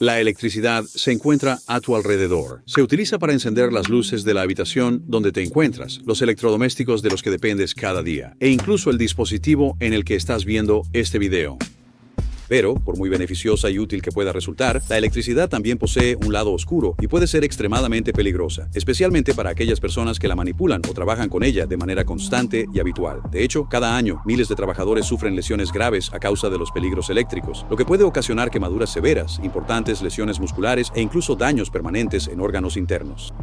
La electricidad se encuentra a tu alrededor. Se utiliza para encender las luces de la habitación donde te encuentras, los electrodomésticos de los que dependes cada día, e incluso el dispositivo en el que estás viendo este video. Pero, por muy beneficiosa y útil que pueda resultar, la electricidad también posee un lado oscuro y puede ser extremadamente peligrosa, especialmente para aquellas personas que la manipulan o trabajan con ella de manera constante y habitual. De hecho, cada año, miles de trabajadores sufren lesiones graves a causa de los peligros eléctricos, lo que puede ocasionar quemaduras severas, importantes lesiones musculares e incluso daños permanentes en órganos internos.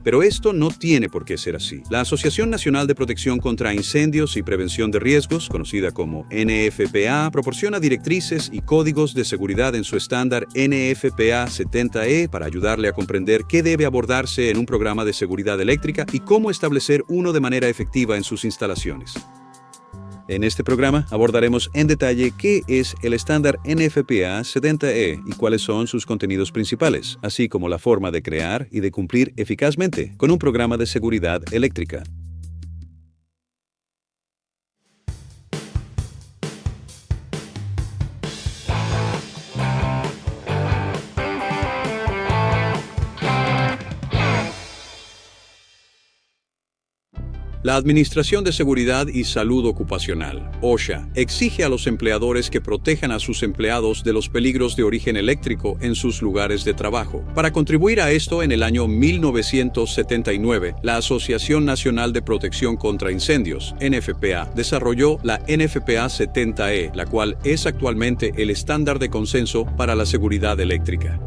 Pero esto no tiene por qué ser así. La Asociación Nacional de Protección contra Incendios y Prevención de Riesgos, conocida como NFPA, proporciona directrices y códigos de seguridad en su estándar NFPA 70E para ayudarle a comprender qué debe abordarse en un programa de seguridad eléctrica y cómo establecer uno de manera efectiva en sus instalaciones. En este programa abordaremos en detalle qué es el estándar NFPA 70E y cuáles son sus contenidos principales, así como la forma de crear y de cumplir eficazmente con un programa de seguridad eléctrica. La Administración de Seguridad y Salud Ocupacional, OSHA, exige a los empleadores que protejan a sus empleados de los peligros de origen eléctrico en sus lugares de trabajo. Para contribuir a esto, en el año 1979, la Asociación Nacional de Protección contra Incendios, NFPA, desarrolló la NFPA 70E, la cual es actualmente el estándar de consenso para la seguridad eléctrica.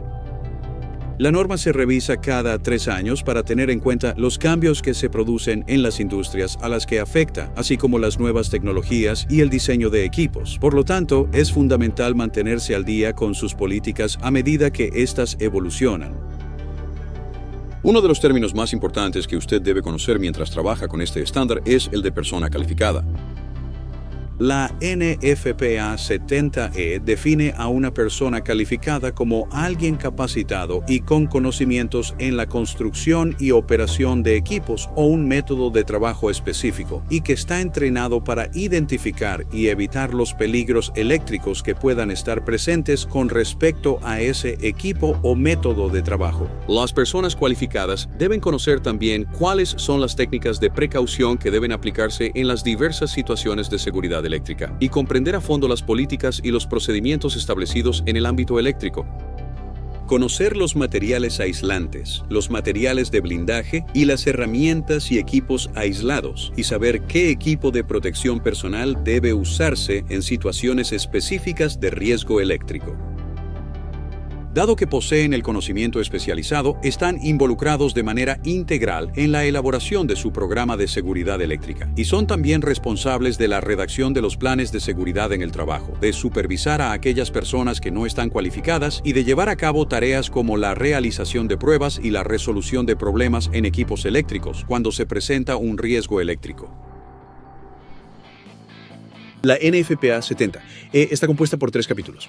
La norma se revisa cada 3 años para tener en cuenta los cambios que se producen en las industrias a las que afecta, así como las nuevas tecnologías y el diseño de equipos. Por lo tanto, es fundamental mantenerse al día con sus políticas a medida que éstas evolucionan. Uno de los términos más importantes que usted debe conocer mientras trabaja con este estándar es el de persona calificada. La NFPA 70E define a una persona calificada como alguien capacitado y con conocimientos en la construcción y operación de equipos o un método de trabajo específico y que está entrenado para identificar y evitar los peligros eléctricos que puedan estar presentes con respecto a ese equipo o método de trabajo. Las personas cualificadas deben conocer también cuáles son las técnicas de precaución que deben aplicarse en las diversas situaciones de seguridad eléctrica y comprender a fondo las políticas y los procedimientos establecidos en el ámbito eléctrico. Conocer los materiales aislantes, los materiales de blindaje y las herramientas y equipos aislados, y saber qué equipo de protección personal debe usarse en situaciones específicas de riesgo eléctrico. Dado que poseen el conocimiento especializado, están involucrados de manera integral en la elaboración de su programa de seguridad eléctrica y son también responsables de la redacción de los planes de seguridad en el trabajo, de supervisar a aquellas personas que no están cualificadas y de llevar a cabo tareas como la realización de pruebas y la resolución de problemas en equipos eléctricos cuando se presenta un riesgo eléctrico. La NFPA 70 está compuesta por 3 capítulos.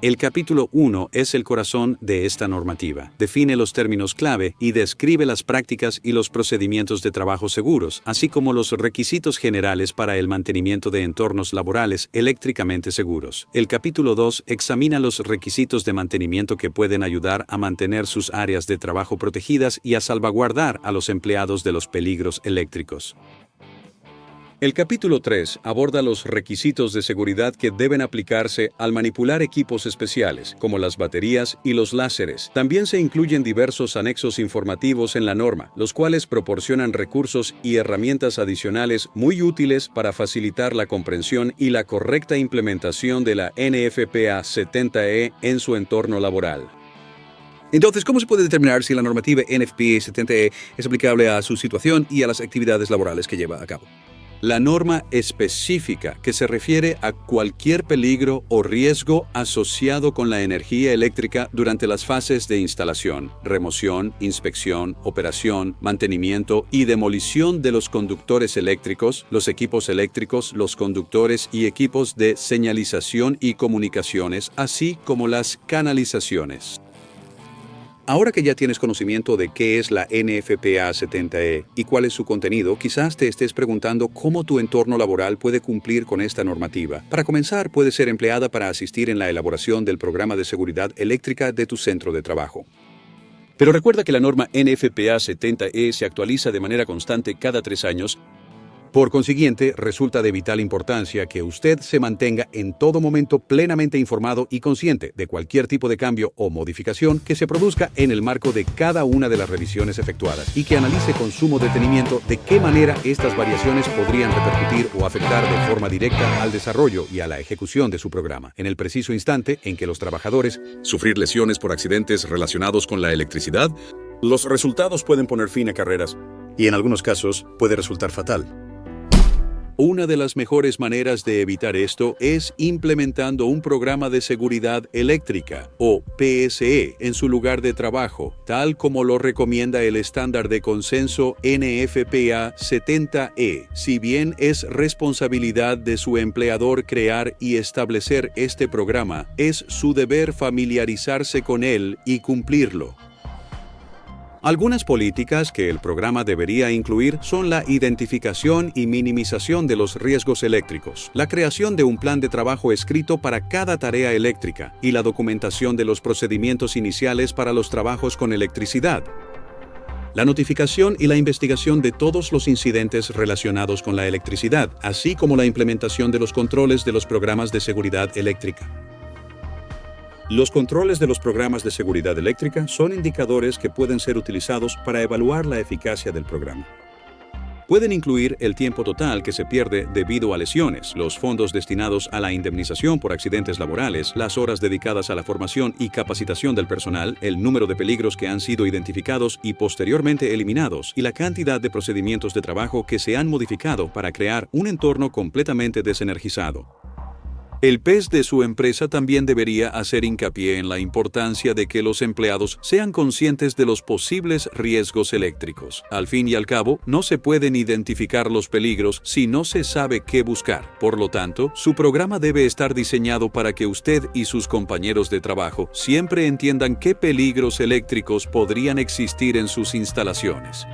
El capítulo 1 es el corazón de esta normativa. Define los términos clave y describe las prácticas y los procedimientos de trabajo seguros, así como los requisitos generales para el mantenimiento de entornos laborales eléctricamente seguros. El capítulo 2 examina los requisitos de mantenimiento que pueden ayudar a mantener sus áreas de trabajo protegidas y a salvaguardar a los empleados de los peligros eléctricos. El capítulo 3 aborda los requisitos de seguridad que deben aplicarse al manipular equipos especiales, como las baterías y los láseres. También se incluyen diversos anexos informativos en la norma, los cuales proporcionan recursos y herramientas adicionales muy útiles para facilitar la comprensión y la correcta implementación de la NFPA 70E en su entorno laboral. Entonces, ¿cómo se puede determinar si la normativa NFPA 70E es aplicable a su situación y a las actividades laborales que lleva a cabo? La norma específica que se refiere a cualquier peligro o riesgo asociado con la energía eléctrica durante las fases de instalación, remoción, inspección, operación, mantenimiento y demolición de los conductores eléctricos, los equipos eléctricos, los conductores y equipos de señalización y comunicaciones, así como las canalizaciones. Ahora que ya tienes conocimiento de qué es la NFPA 70E y cuál es su contenido, quizás te estés preguntando cómo tu entorno laboral puede cumplir con esta normativa. Para comenzar, puede ser empleada para asistir en la elaboración del programa de seguridad eléctrica de tu centro de trabajo. Pero recuerda que la norma NFPA 70E se actualiza de manera constante cada 3 años. Por consiguiente, resulta de vital importancia que usted se mantenga en todo momento plenamente informado y consciente de cualquier tipo de cambio o modificación que se produzca en el marco de cada una de las revisiones efectuadas y que analice con sumo detenimiento de qué manera estas variaciones podrían repercutir o afectar de forma directa al desarrollo y a la ejecución de su programa, en el preciso instante en que los trabajadores sufrir lesiones por accidentes relacionados con la electricidad. Los resultados pueden poner fin a carreras y en algunos casos puede resultar fatal. Una de las mejores maneras de evitar esto es implementando un programa de seguridad eléctrica, o PSE, en su lugar de trabajo, tal como lo recomienda el estándar de consenso NFPA 70E. Si bien es responsabilidad de su empleador crear y establecer este programa, es su deber familiarizarse con él y cumplirlo. Algunas políticas que el programa debería incluir son la identificación y minimización de los riesgos eléctricos, la creación de un plan de trabajo escrito para cada tarea eléctrica y la documentación de los procedimientos iniciales para los trabajos con electricidad, la notificación y la investigación de todos los incidentes relacionados con la electricidad, así como la implementación de los controles de los programas de seguridad eléctrica. Los controles de los programas de seguridad eléctrica son indicadores que pueden ser utilizados para evaluar la eficacia del programa. Pueden incluir el tiempo total que se pierde debido a lesiones, los fondos destinados a la indemnización por accidentes laborales, las horas dedicadas a la formación y capacitación del personal, el número de peligros que han sido identificados y posteriormente eliminados, y la cantidad de procedimientos de trabajo que se han modificado para crear un entorno completamente desenergizado. El PES de su empresa también debería hacer hincapié en la importancia de que los empleados sean conscientes de los posibles riesgos eléctricos. Al fin y al cabo, no se pueden identificar los peligros si no se sabe qué buscar. Por lo tanto, su programa debe estar diseñado para que usted y sus compañeros de trabajo siempre entiendan qué peligros eléctricos podrían existir en sus instalaciones.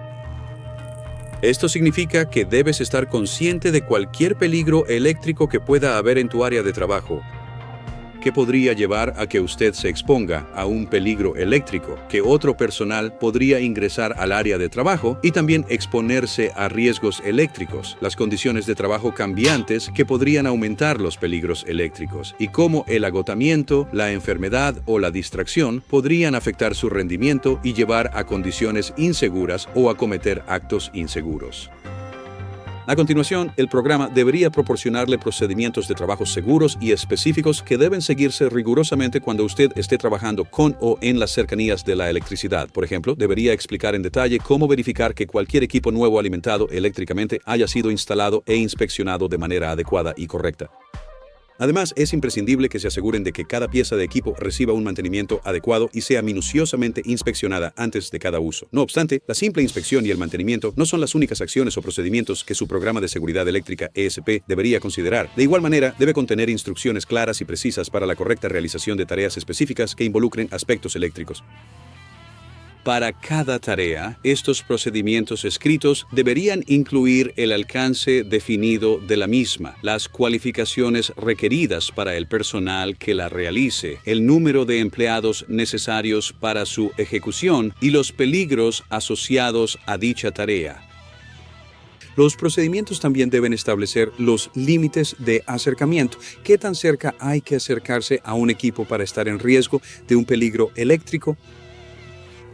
Esto significa que debes estar consciente de cualquier peligro eléctrico que pueda haber en tu área de trabajo, que podría llevar a que usted se exponga a un peligro eléctrico, que otro personal podría ingresar al área de trabajo y también exponerse a riesgos eléctricos, las condiciones de trabajo cambiantes que podrían aumentar los peligros eléctricos y cómo el agotamiento, la enfermedad o la distracción podrían afectar su rendimiento y llevar a condiciones inseguras o a cometer actos inseguros. A continuación, el programa debería proporcionarle procedimientos de trabajo seguros y específicos que deben seguirse rigurosamente cuando usted esté trabajando con o en las cercanías de la electricidad. Por ejemplo, debería explicar en detalle cómo verificar que cualquier equipo nuevo alimentado eléctricamente haya sido instalado e inspeccionado de manera adecuada y correcta. Además, es imprescindible que se aseguren de que cada pieza de equipo reciba un mantenimiento adecuado y sea minuciosamente inspeccionada antes de cada uso. No obstante, la simple inspección y el mantenimiento no son las únicas acciones o procedimientos que su programa de seguridad eléctrica ESP debería considerar. De igual manera, debe contener instrucciones claras y precisas para la correcta realización de tareas específicas que involucren aspectos eléctricos. Para cada tarea, estos procedimientos escritos deberían incluir el alcance definido de la misma, las cualificaciones requeridas para el personal que la realice, el número de empleados necesarios para su ejecución y los peligros asociados a dicha tarea. Los procedimientos también deben establecer los límites de acercamiento. ¿Qué tan cerca hay que acercarse a un equipo para estar en riesgo de un peligro eléctrico?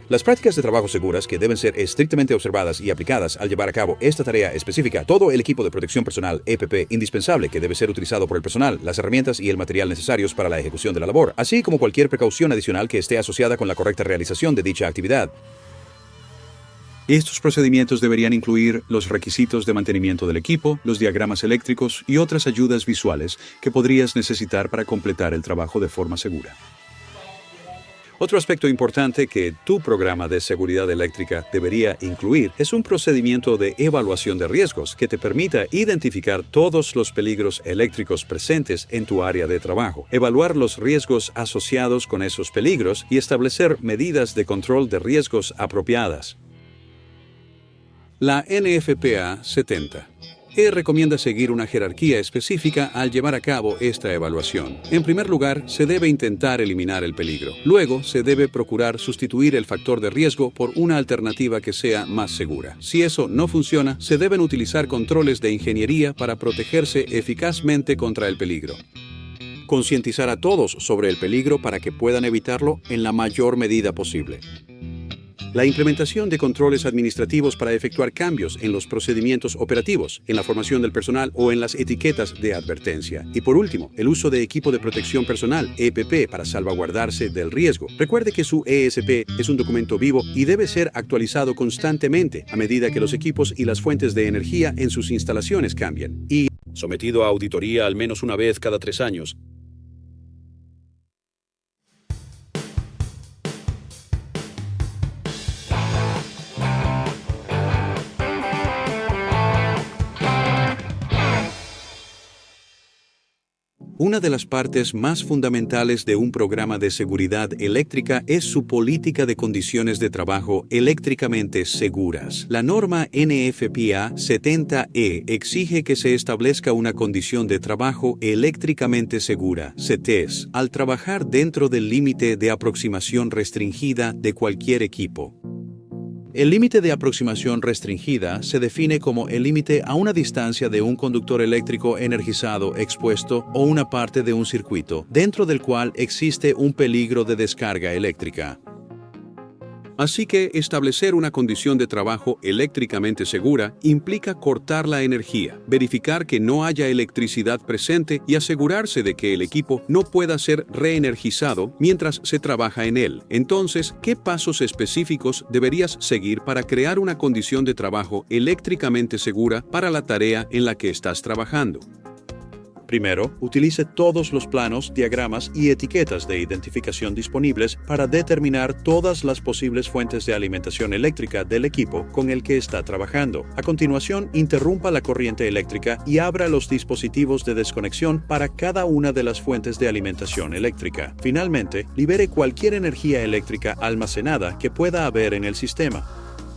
Las prácticas de trabajo seguras que deben ser estrictamente observadas y aplicadas al llevar a cabo esta tarea específica, todo el equipo de protección personal EPP indispensable que debe ser utilizado por el personal, las herramientas y el material necesarios para la ejecución de la labor, así como cualquier precaución adicional que esté asociada con la correcta realización de dicha actividad. Estos procedimientos deberían incluir los requisitos de mantenimiento del equipo, los diagramas eléctricos y otras ayudas visuales que podrías necesitar para completar el trabajo de forma segura. Otro aspecto importante que tu programa de seguridad eléctrica debería incluir es un procedimiento de evaluación de riesgos que te permita identificar todos los peligros eléctricos presentes en tu área de trabajo, evaluar los riesgos asociados con esos peligros y establecer medidas de control de riesgos apropiadas. La NFPA 70 recomienda seguir una jerarquía específica al llevar a cabo esta evaluación. En primer lugar, se debe intentar eliminar el peligro. Luego, se debe procurar sustituir el factor de riesgo por una alternativa que sea más segura. Si eso no funciona, se deben utilizar controles de ingeniería para protegerse eficazmente contra el peligro. Concientizar a todos sobre el peligro para que puedan evitarlo en la mayor medida posible. La implementación de controles administrativos para efectuar cambios en los procedimientos operativos, en la formación del personal o en las etiquetas de advertencia. Y por último, el uso de equipo de protección personal, EPP, para salvaguardarse del riesgo. Recuerde que su ESP es un documento vivo y debe ser actualizado constantemente a medida que los equipos y las fuentes de energía en sus instalaciones cambian. Y sometido a auditoría al menos una vez cada 3 años. Una de las partes más fundamentales de un programa de seguridad eléctrica es su política de condiciones de trabajo eléctricamente seguras. La norma NFPA 70E exige que se establezca una condición de trabajo eléctricamente segura, CETES, al trabajar dentro del límite de aproximación restringida de cualquier equipo. El límite de aproximación restringida se define como el límite a una distancia de un conductor eléctrico energizado expuesto o una parte de un circuito, dentro del cual existe un peligro de descarga eléctrica. Así que establecer una condición de trabajo eléctricamente segura implica cortar la energía, verificar que no haya electricidad presente y asegurarse de que el equipo no pueda ser reenergizado mientras se trabaja en él. Entonces, ¿qué pasos específicos deberías seguir para crear una condición de trabajo eléctricamente segura para la tarea en la que estás trabajando? Primero, utilice todos los planos, diagramas y etiquetas de identificación disponibles para determinar todas las posibles fuentes de alimentación eléctrica del equipo con el que está trabajando. A continuación, interrumpa la corriente eléctrica y abra los dispositivos de desconexión para cada una de las fuentes de alimentación eléctrica. Finalmente, libere cualquier energía eléctrica almacenada que pueda haber en el sistema.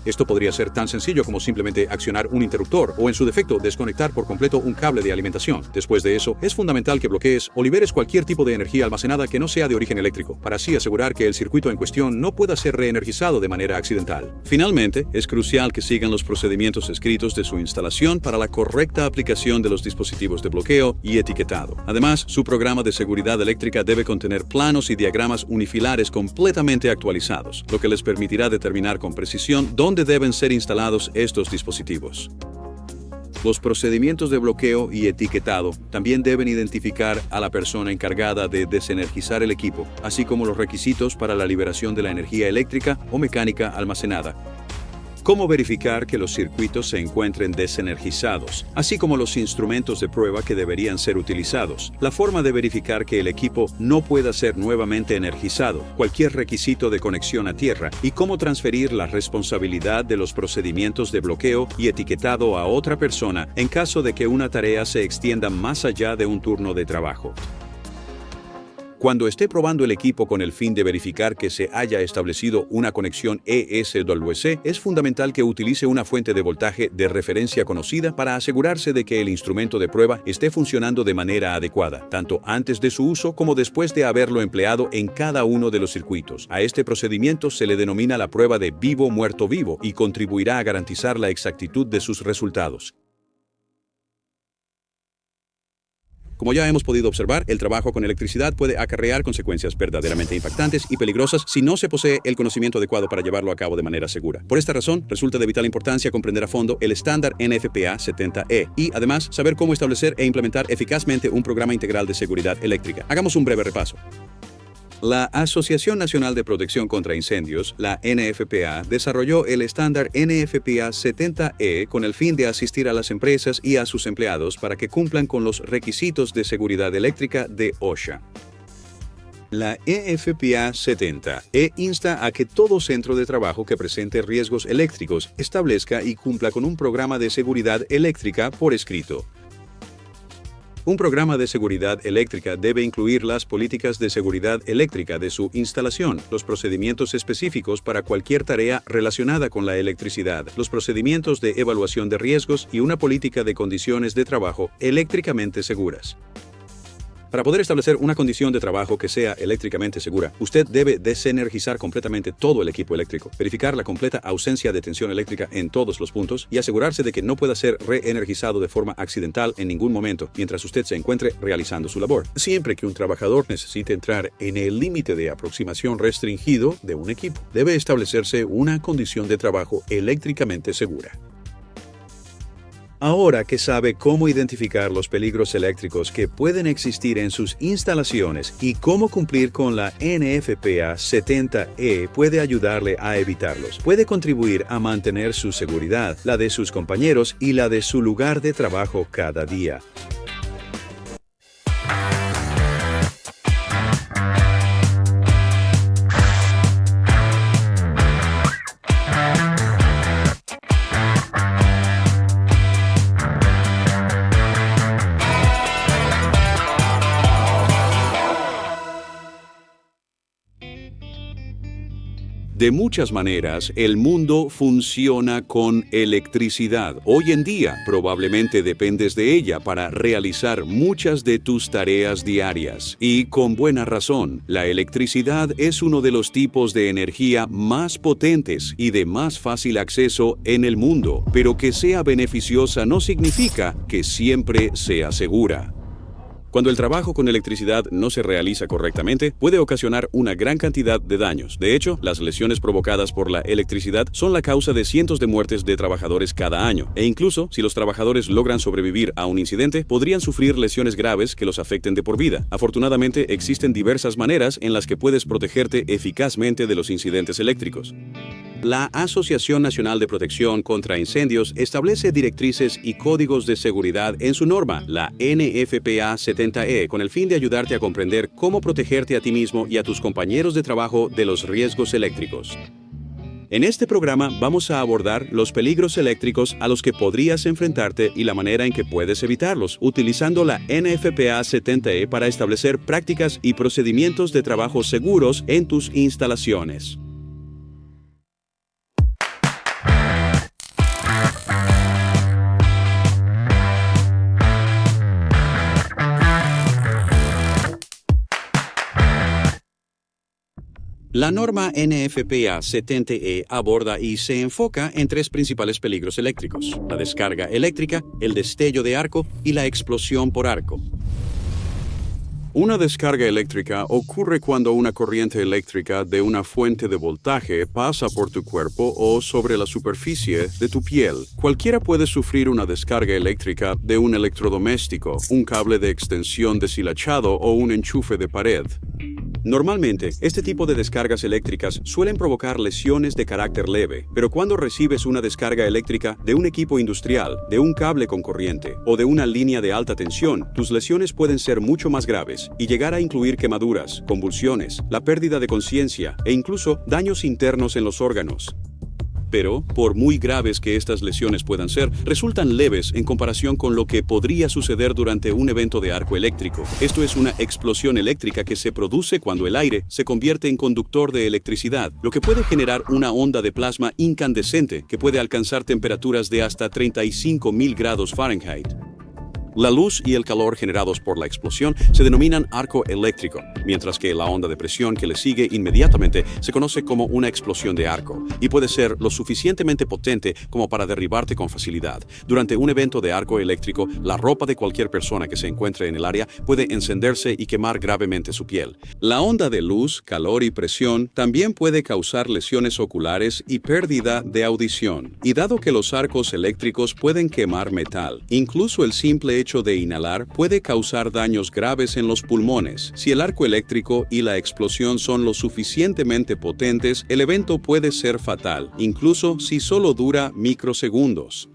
Esto podría ser tan sencillo como simplemente accionar un interruptor o, en su defecto, desconectar por completo un cable de alimentación. Después de eso, es fundamental que bloquees o liberes cualquier tipo de energía almacenada que no sea de origen eléctrico, para así asegurar que el circuito en cuestión no pueda ser reenergizado de manera accidental. Finalmente, es crucial que sigan los procedimientos escritos de su instalación para la correcta aplicación de los dispositivos de bloqueo y etiquetado. Además, su programa de seguridad eléctrica debe contener planos y diagramas unifilares completamente actualizados, lo que les permitirá determinar con precisión dónde deben ser instalados estos dispositivos. Los procedimientos de bloqueo y etiquetado también deben identificar a la persona encargada de desenergizar el equipo, así como los requisitos para la liberación de la energía eléctrica o mecánica almacenada. Cómo verificar que los circuitos se encuentren desenergizados, así como los instrumentos de prueba que deberían ser utilizados, la forma de verificar que el equipo no pueda ser nuevamente energizado, cualquier requisito de conexión a tierra y cómo transferir la responsabilidad de los procedimientos de bloqueo y etiquetado a otra persona en caso de que una tarea se extienda más allá de un turno de trabajo. Cuando esté probando el equipo con el fin de verificar que se haya establecido una conexión ESWC, es fundamental que utilice una fuente de voltaje de referencia conocida para asegurarse de que el instrumento de prueba esté funcionando de manera adecuada, tanto antes de su uso como después de haberlo empleado en cada uno de los circuitos. A este procedimiento se le denomina la prueba de vivo-muerto-vivo y contribuirá a garantizar la exactitud de sus resultados. Como ya hemos podido observar, el trabajo con electricidad puede acarrear consecuencias verdaderamente impactantes y peligrosas si no se posee el conocimiento adecuado para llevarlo a cabo de manera segura. Por esta razón, resulta de vital importancia comprender a fondo el estándar NFPA 70E y, además, saber cómo establecer e implementar eficazmente un programa integral de seguridad eléctrica. Hagamos un breve repaso. La Asociación Nacional de Protección contra Incendios, la NFPA, desarrolló el estándar NFPA 70E con el fin de asistir a las empresas y a sus empleados para que cumplan con los requisitos de seguridad eléctrica de OSHA. La EFPA 70E insta a que todo centro de trabajo que presente riesgos eléctricos establezca y cumpla con un programa de seguridad eléctrica por escrito. Un programa de seguridad eléctrica debe incluir las políticas de seguridad eléctrica de su instalación, los procedimientos específicos para cualquier tarea relacionada con la electricidad, los procedimientos de evaluación de riesgos y una política de condiciones de trabajo eléctricamente seguras. Para poder establecer una condición de trabajo que sea eléctricamente segura, usted debe desenergizar completamente todo el equipo eléctrico, verificar la completa ausencia de tensión eléctrica en todos los puntos y asegurarse de que no pueda ser reenergizado de forma accidental en ningún momento mientras usted se encuentre realizando su labor. Siempre que un trabajador necesite entrar en el límite de aproximación restringido de un equipo, debe establecerse una condición de trabajo eléctricamente segura. Ahora que sabe cómo identificar los peligros eléctricos que pueden existir en sus instalaciones y cómo cumplir con la NFPA 70E puede ayudarle a evitarlos, puede contribuir a mantener su seguridad, la de sus compañeros y la de su lugar de trabajo cada día. De muchas maneras, el mundo funciona con electricidad. Hoy en día, probablemente dependes de ella para realizar muchas de tus tareas diarias. Y con buena razón, la electricidad es uno de los tipos de energía más potentes y de más fácil acceso en el mundo. Pero que sea beneficiosa no significa que siempre sea segura. Cuando el trabajo con electricidad no se realiza correctamente, puede ocasionar una gran cantidad de daños. De hecho, las lesiones provocadas por la electricidad son la causa de cientos de muertes de trabajadores cada año. E incluso, si los trabajadores logran sobrevivir a un incidente, podrían sufrir lesiones graves que los afecten de por vida. Afortunadamente, existen diversas maneras en las que puedes protegerte eficazmente de los incidentes eléctricos. La Asociación Nacional de Protección contra Incendios establece directrices y códigos de seguridad en su norma, la NFPA 70E, con el fin de ayudarte a comprender cómo protegerte a ti mismo y a tus compañeros de trabajo de los riesgos eléctricos. En este programa vamos a abordar los peligros eléctricos a los que podrías enfrentarte y la manera en que puedes evitarlos, utilizando la NFPA 70E para establecer prácticas y procedimientos de trabajo seguros en tus instalaciones. La norma NFPA 70E aborda y se enfoca en tres principales peligros eléctricos: la descarga eléctrica, el destello de arco y la explosión por arco. Una descarga eléctrica ocurre cuando una corriente eléctrica de una fuente de voltaje pasa por tu cuerpo o sobre la superficie de tu piel. Cualquiera puede sufrir una descarga eléctrica de un electrodoméstico, un cable de extensión deshilachado o un enchufe de pared. Normalmente, este tipo de descargas eléctricas suelen provocar lesiones de carácter leve, pero cuando recibes una descarga eléctrica de un equipo industrial, de un cable con corriente o de una línea de alta tensión, tus lesiones pueden ser mucho más graves y llegar a incluir quemaduras, convulsiones, la pérdida de conciencia e incluso daños internos en los órganos. Pero, por muy graves que estas lesiones puedan ser, resultan leves en comparación con lo que podría suceder durante un evento de arco eléctrico. Esto es una explosión eléctrica que se produce cuando el aire se convierte en conductor de electricidad, lo que puede generar una onda de plasma incandescente que puede alcanzar temperaturas de hasta 35.000 grados Fahrenheit. La luz y el calor generados por la explosión se denominan arco eléctrico, mientras que la onda de presión que le sigue inmediatamente se conoce como una explosión de arco y puede ser lo suficientemente potente como para derribarte con facilidad. Durante un evento de arco eléctrico, la ropa de cualquier persona que se encuentre en el área puede encenderse y quemar gravemente su piel. La onda de luz, calor y presión también puede causar lesiones oculares y pérdida de audición. Y dado que los arcos eléctricos pueden quemar metal, incluso el simple hecho de inhalar puede causar daños graves en los pulmones. Si el arco eléctrico y la explosión son lo suficientemente potentes, el evento puede ser fatal, incluso si solo dura microsegundos.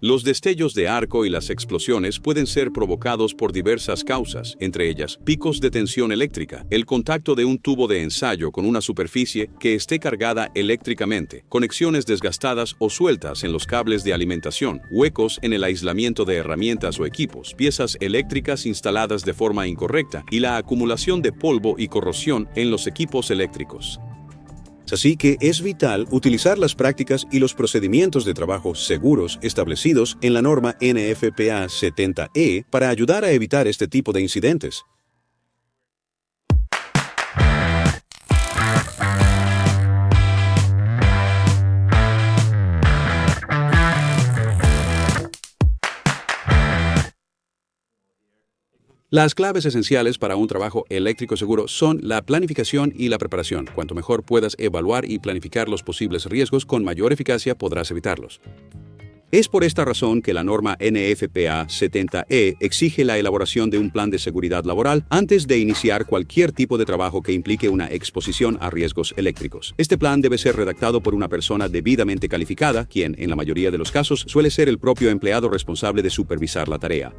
Los destellos de arco y las explosiones pueden ser provocados por diversas causas, entre ellas picos de tensión eléctrica, el contacto de un tubo de ensayo con una superficie que esté cargada eléctricamente, conexiones desgastadas o sueltas en los cables de alimentación, huecos en el aislamiento de herramientas o equipos, piezas eléctricas instaladas de forma incorrecta y la acumulación de polvo y corrosión en los equipos eléctricos. Así que es vital utilizar las prácticas y los procedimientos de trabajo seguros establecidos en la norma NFPA 70E para ayudar a evitar este tipo de incidentes. Las claves esenciales para un trabajo eléctrico seguro son la planificación y la preparación. Cuanto mejor puedas evaluar y planificar los posibles riesgos, con mayor eficacia podrás evitarlos. Es por esta razón que la norma NFPA 70E exige la elaboración de un plan de seguridad laboral antes de iniciar cualquier tipo de trabajo que implique una exposición a riesgos eléctricos. Este plan debe ser redactado por una persona debidamente calificada, quien, en la mayoría de los casos, suele ser el propio empleado responsable de supervisar la tarea.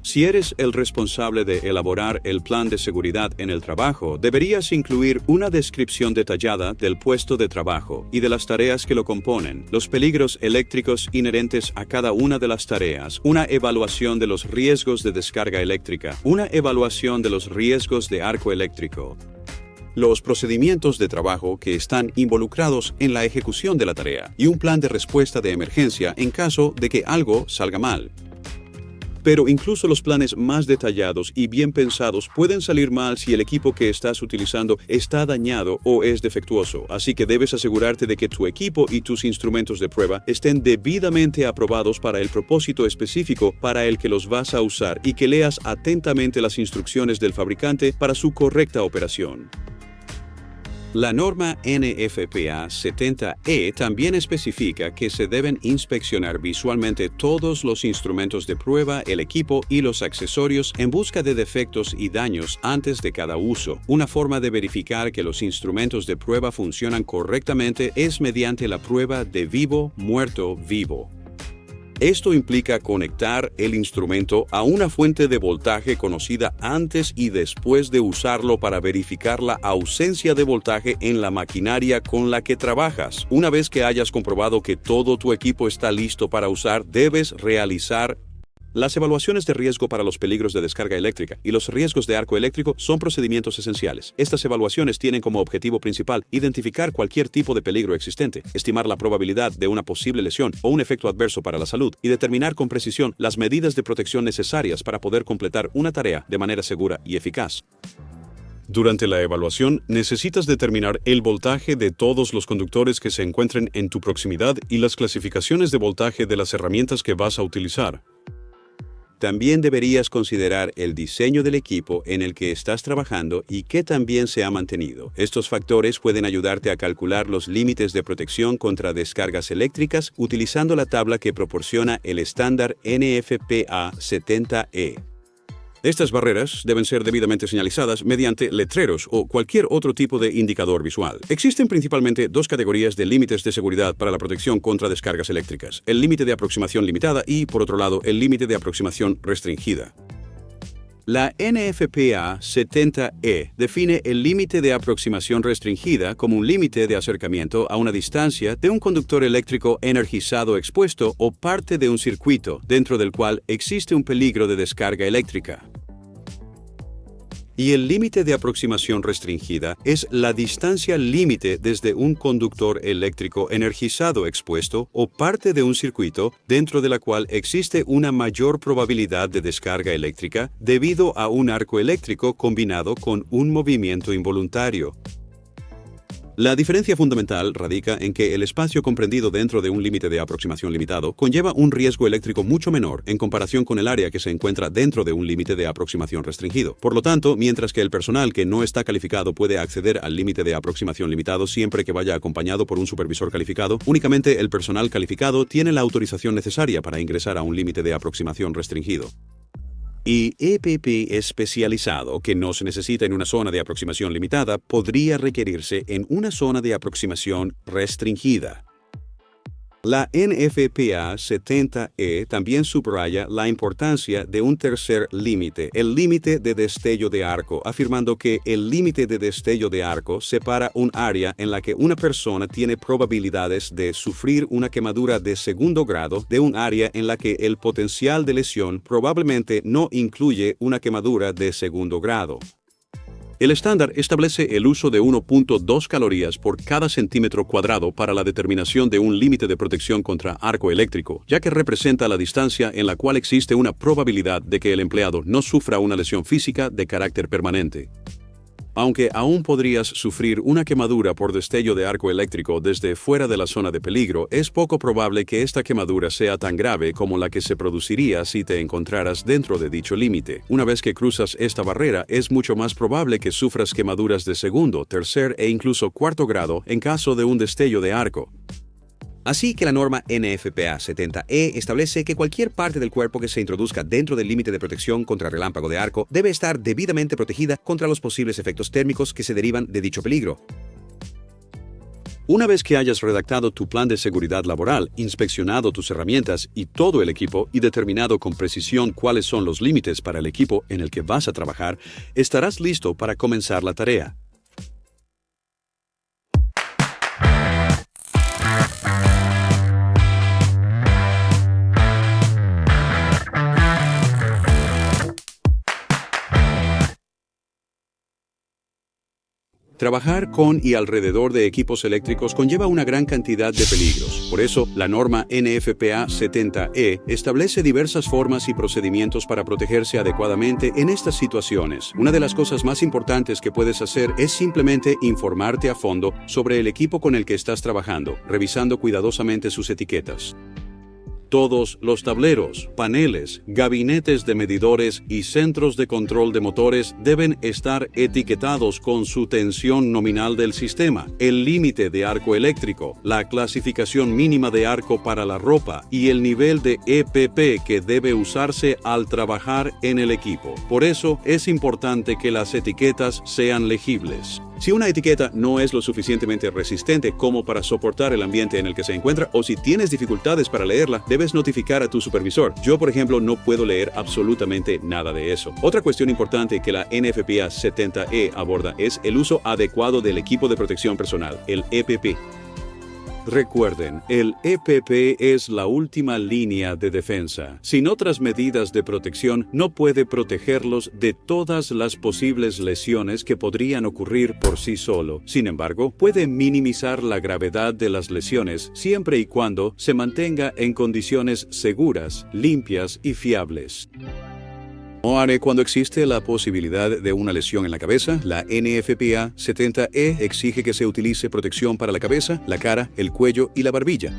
Si eres el responsable de elaborar el plan de seguridad en el trabajo, deberías incluir una descripción detallada del puesto de trabajo y de las tareas que lo componen, los peligros eléctricos inherentes a cada una de las tareas, una evaluación de los riesgos de descarga eléctrica, una evaluación de los riesgos de arco eléctrico, los procedimientos de trabajo que están involucrados en la ejecución de la tarea y un plan de respuesta de emergencia en caso de que algo salga mal. Pero incluso los planes más detallados y bien pensados pueden salir mal si el equipo que estás utilizando está dañado o es defectuoso, así que debes asegurarte de que tu equipo y tus instrumentos de prueba estén debidamente aprobados para el propósito específico para el que los vas a usar y que leas atentamente las instrucciones del fabricante para su correcta operación. La norma NFPA 70E también especifica que se deben inspeccionar visualmente todos los instrumentos de prueba, el equipo y los accesorios en busca de defectos y daños antes de cada uso. Una forma de verificar que los instrumentos de prueba funcionan correctamente es mediante la prueba de vivo, muerto, vivo. Esto implica conectar el instrumento a una fuente de voltaje conocida antes y después de usarlo para verificar la ausencia de voltaje en la maquinaria con la que trabajas. Una vez que hayas comprobado que todo tu equipo está listo para usar, debes realizar las evaluaciones de riesgo para los peligros de descarga eléctrica y los riesgos de arco eléctrico son procedimientos esenciales. Estas evaluaciones tienen como objetivo principal identificar cualquier tipo de peligro existente, estimar la probabilidad de una posible lesión o un efecto adverso para la salud y determinar con precisión las medidas de protección necesarias para poder completar una tarea de manera segura y eficaz. Durante la evaluación, necesitas determinar el voltaje de todos los conductores que se encuentren en tu proximidad y las clasificaciones de voltaje de las herramientas que vas a utilizar. También deberías considerar el diseño del equipo en el que estás trabajando y que también se ha mantenido. Estos factores pueden ayudarte a calcular los límites de protección contra descargas eléctricas utilizando la tabla que proporciona el estándar NFPA 70E. Estas barreras deben ser debidamente señalizadas mediante letreros o cualquier otro tipo de indicador visual. Existen principalmente dos categorías de límites de seguridad para la protección contra descargas eléctricas: el límite de aproximación limitada y, por otro lado, el límite de aproximación restringida. La NFPA 70E define el límite de aproximación restringida como un límite de acercamiento a una distancia de un conductor eléctrico energizado expuesto o parte de un circuito dentro del cual existe un peligro de descarga eléctrica. Y el límite de aproximación restringida es la distancia límite desde un conductor eléctrico energizado expuesto o parte de un circuito dentro de la cual existe una mayor probabilidad de descarga eléctrica debido a un arco eléctrico combinado con un movimiento involuntario. La diferencia fundamental radica en que el espacio comprendido dentro de un límite de aproximación limitado conlleva un riesgo eléctrico mucho menor en comparación con el área que se encuentra dentro de un límite de aproximación restringido. Por lo tanto, mientras que el personal que no está calificado puede acceder al límite de aproximación limitado siempre que vaya acompañado por un supervisor calificado, únicamente el personal calificado tiene la autorización necesaria para ingresar a un límite de aproximación restringido. Y EPP especializado que no se necesita en una zona de aproximación limitada podría requerirse en una zona de aproximación restringida. La NFPA 70E también subraya la importancia de un tercer límite, el límite de destello de arco, afirmando que el límite de destello de arco separa un área en la que una persona tiene probabilidades de sufrir una quemadura de segundo grado de un área en la que el potencial de lesión probablemente no incluye una quemadura de segundo grado. El estándar establece el uso de 1.2 calorías por cada centímetro cuadrado para la determinación de un límite de protección contra arco eléctrico, ya que representa la distancia en la cual existe una probabilidad de que el empleado no sufra una lesión física de carácter permanente. Aunque aún podrías sufrir una quemadura por destello de arco eléctrico desde fuera de la zona de peligro, es poco probable que esta quemadura sea tan grave como la que se produciría si te encontraras dentro de dicho límite. Una vez que cruzas esta barrera, es mucho más probable que sufras quemaduras de segundo, tercer e incluso cuarto grado en caso de un destello de arco. Así que la norma NFPA 70E establece que cualquier parte del cuerpo que se introduzca dentro del límite de protección contra relámpago de arco debe estar debidamente protegida contra los posibles efectos térmicos que se derivan de dicho peligro. Una vez que hayas redactado tu plan de seguridad laboral, inspeccionado tus herramientas y todo el equipo y determinado con precisión cuáles son los límites para el equipo en el que vas a trabajar, estarás listo para comenzar la tarea. Trabajar con y alrededor de equipos eléctricos conlleva una gran cantidad de peligros. Por eso, la norma NFPA 70E establece diversas formas y procedimientos para protegerse adecuadamente en estas situaciones. Una de las cosas más importantes que puedes hacer es simplemente informarte a fondo sobre el equipo con el que estás trabajando, revisando cuidadosamente sus etiquetas. Todos los tableros, paneles, gabinetes de medidores y centros de control de motores deben estar etiquetados con su tensión nominal del sistema, el límite de arco eléctrico, la clasificación mínima de arco para la ropa y el nivel de EPP que debe usarse al trabajar en el equipo. Por eso es importante que las etiquetas sean legibles. Si una etiqueta no es lo suficientemente resistente como para soportar el ambiente en el que se encuentra, o si tienes dificultades para leerla, debes notificar a tu supervisor. Yo, por ejemplo, no puedo leer absolutamente nada de eso. Otra cuestión importante que la NFPA 70E aborda es el uso adecuado del equipo de protección personal, el EPP. Recuerden, el EPP es la última línea de defensa. Sin otras medidas de protección, no puede protegerlos de todas las posibles lesiones que podrían ocurrir por sí solo. Sin embargo, puede minimizar la gravedad de las lesiones siempre y cuando se mantenga en condiciones seguras, limpias y fiables. Cuando existe la posibilidad de una lesión en la cabeza, la NFPA 70E exige que se utilice protección para la cabeza, la cara, el cuello y la barbilla.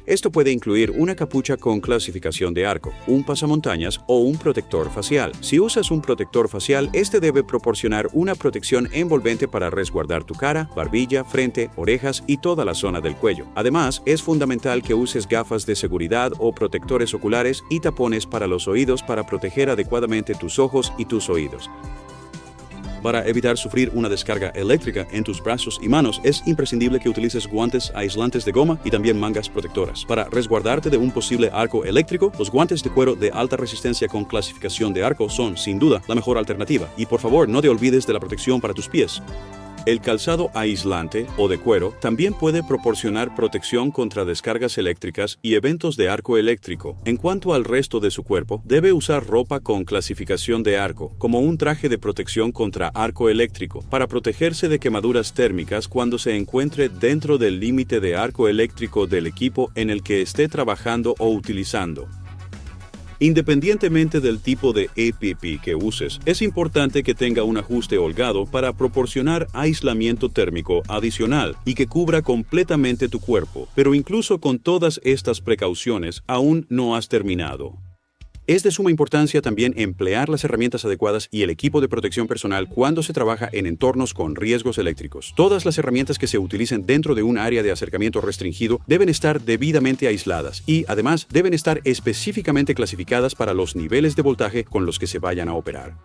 Esto puede incluir una capucha con clasificación de arco, un pasamontañas o un protector facial. Si usas un protector facial, este debe proporcionar una protección envolvente para resguardar tu cara, barbilla, frente, orejas y toda la zona del cuello. Además, es fundamental que uses gafas de seguridad o protectores oculares y tapones para los oídos para proteger adecuadamente tus ojos y tus oídos. Para evitar sufrir una descarga eléctrica en tus brazos y manos, es imprescindible que utilices guantes aislantes de goma y también mangas protectoras. Para resguardarte de un posible arco eléctrico, los guantes de cuero de alta resistencia con clasificación de arco son, sin duda, la mejor alternativa. Y por favor, no te olvides de la protección para tus pies. El calzado aislante o de cuero también puede proporcionar protección contra descargas eléctricas y eventos de arco eléctrico. En cuanto al resto de su cuerpo, debe usar ropa con clasificación de arco, como un traje de protección contra arco eléctrico, para protegerse de quemaduras térmicas cuando se encuentre dentro del límite de arco eléctrico del equipo en el que esté trabajando o utilizando. Independientemente del tipo de EPP que uses, es importante que tenga un ajuste holgado para proporcionar aislamiento térmico adicional y que cubra completamente tu cuerpo. Pero incluso con todas estas precauciones, aún no has terminado. Es de suma importancia también emplear las herramientas adecuadas y el equipo de protección personal cuando se trabaja en entornos con riesgos eléctricos. Todas las herramientas que se utilicen dentro de un área de acercamiento restringido deben estar debidamente aisladas y, además, deben estar específicamente clasificadas para los niveles de voltaje con los que se vayan a operar.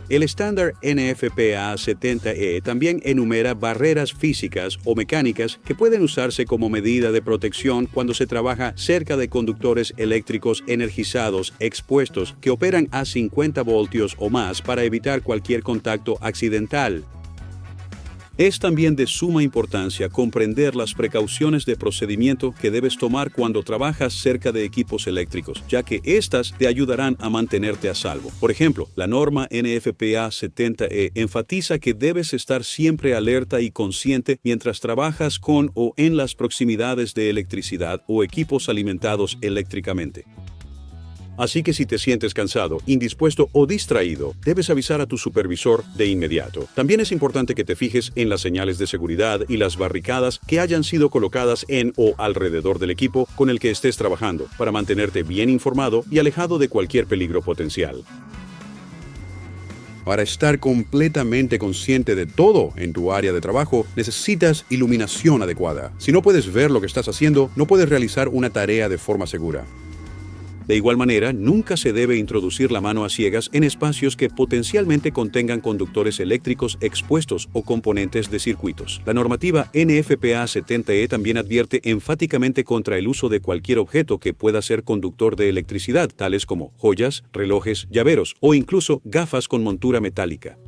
El estándar NFPA 70E también enumera barreras físicas o mecánicas que pueden usarse como medida de protección cuando se trabaja cerca de conductores eléctricos energizados expuestos que operan a 50 voltios o más para evitar cualquier contacto accidental. Es también de suma importancia comprender las precauciones de procedimiento que debes tomar cuando trabajas cerca de equipos eléctricos, ya que éstas te ayudarán a mantenerte a salvo. Por ejemplo, la norma NFPA 70E enfatiza que debes estar siempre alerta y consciente mientras trabajas con o en las proximidades de electricidad o equipos alimentados eléctricamente. Así que si te sientes cansado, indispuesto o distraído, debes avisar a tu supervisor de inmediato. También es importante que te fijes en las señales de seguridad y las barricadas que hayan sido colocadas en o alrededor del equipo con el que estés trabajando, para mantenerte bien informado y alejado de cualquier peligro potencial. Para estar completamente consciente de todo en tu área de trabajo, necesitas iluminación adecuada. Si no puedes ver lo que estás haciendo, no puedes realizar una tarea de forma segura. De igual manera, nunca se debe introducir la mano a ciegas en espacios que potencialmente contengan conductores eléctricos expuestos o componentes de circuitos. La normativa NFPA 70E también advierte enfáticamente contra el uso de cualquier objeto que pueda ser conductor de electricidad, tales como joyas, relojes, llaveros o incluso gafas con montura metálica.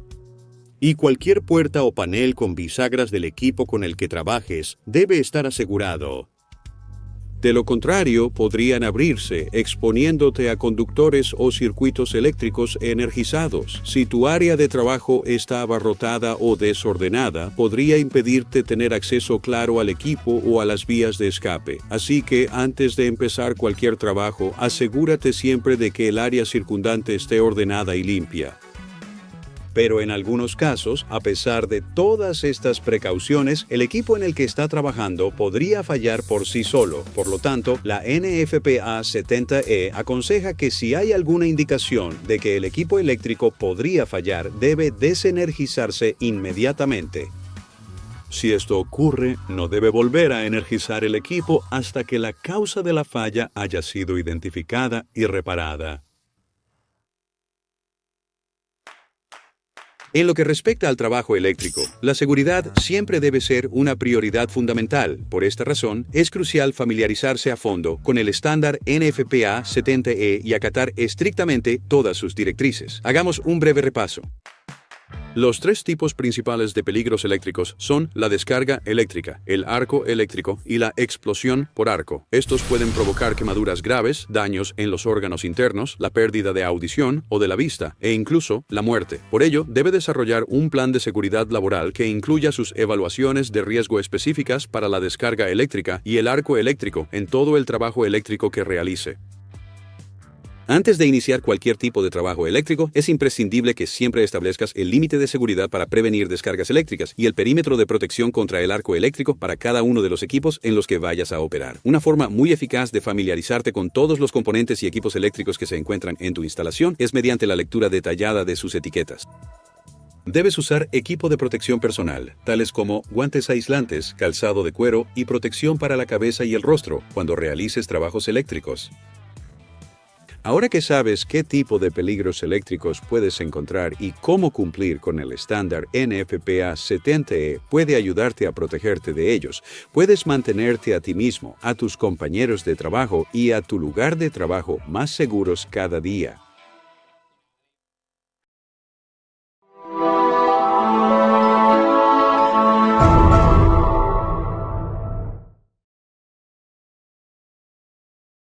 Y cualquier puerta o panel con bisagras del equipo con el que trabajes debe estar asegurado. De lo contrario, podrían abrirse, exponiéndote a conductores o circuitos eléctricos energizados. Si tu área de trabajo está abarrotada o desordenada, podría impedirte tener acceso claro al equipo o a las vías de escape. Así que, antes de empezar cualquier trabajo, asegúrate siempre de que el área circundante esté ordenada y limpia. Pero en algunos casos, a pesar de todas estas precauciones, el equipo en el que está trabajando podría fallar por sí solo. Por lo tanto, la NFPA 70E aconseja que si hay alguna indicación de que el equipo eléctrico podría fallar, debe desenergizarse inmediatamente. Si esto ocurre, no debe volver a energizar el equipo hasta que la causa de la falla haya sido identificada y reparada. En lo que respecta al trabajo eléctrico, la seguridad siempre debe ser una prioridad fundamental. Por esta razón, es crucial familiarizarse a fondo con el estándar NFPA 70E y acatar estrictamente todas sus directrices. Hagamos un breve repaso. Los tres tipos principales de peligros eléctricos son la descarga eléctrica, el arco eléctrico y la explosión por arco. Estos pueden provocar quemaduras graves, daños en los órganos internos, la pérdida de audición o de la vista, e incluso la muerte. Por ello, debe desarrollar un plan de seguridad laboral que incluya sus evaluaciones de riesgo específicas para la descarga eléctrica y el arco eléctrico en todo el trabajo eléctrico que realice. Antes de iniciar cualquier tipo de trabajo eléctrico, es imprescindible que siempre establezcas el límite de seguridad para prevenir descargas eléctricas y el perímetro de protección contra el arco eléctrico para cada uno de los equipos en los que vayas a operar. Una forma muy eficaz de familiarizarte con todos los componentes y equipos eléctricos que se encuentran en tu instalación es mediante la lectura detallada de sus etiquetas. Debes usar equipo de protección personal, tales como guantes aislantes, calzado de cuero y protección para la cabeza y el rostro cuando realices trabajos eléctricos. Ahora que sabes qué tipo de peligros eléctricos puedes encontrar y cómo cumplir con el estándar NFPA 70E puede ayudarte a protegerte de ellos, puedes mantenerte a ti mismo, a tus compañeros de trabajo y a tu lugar de trabajo más seguros cada día.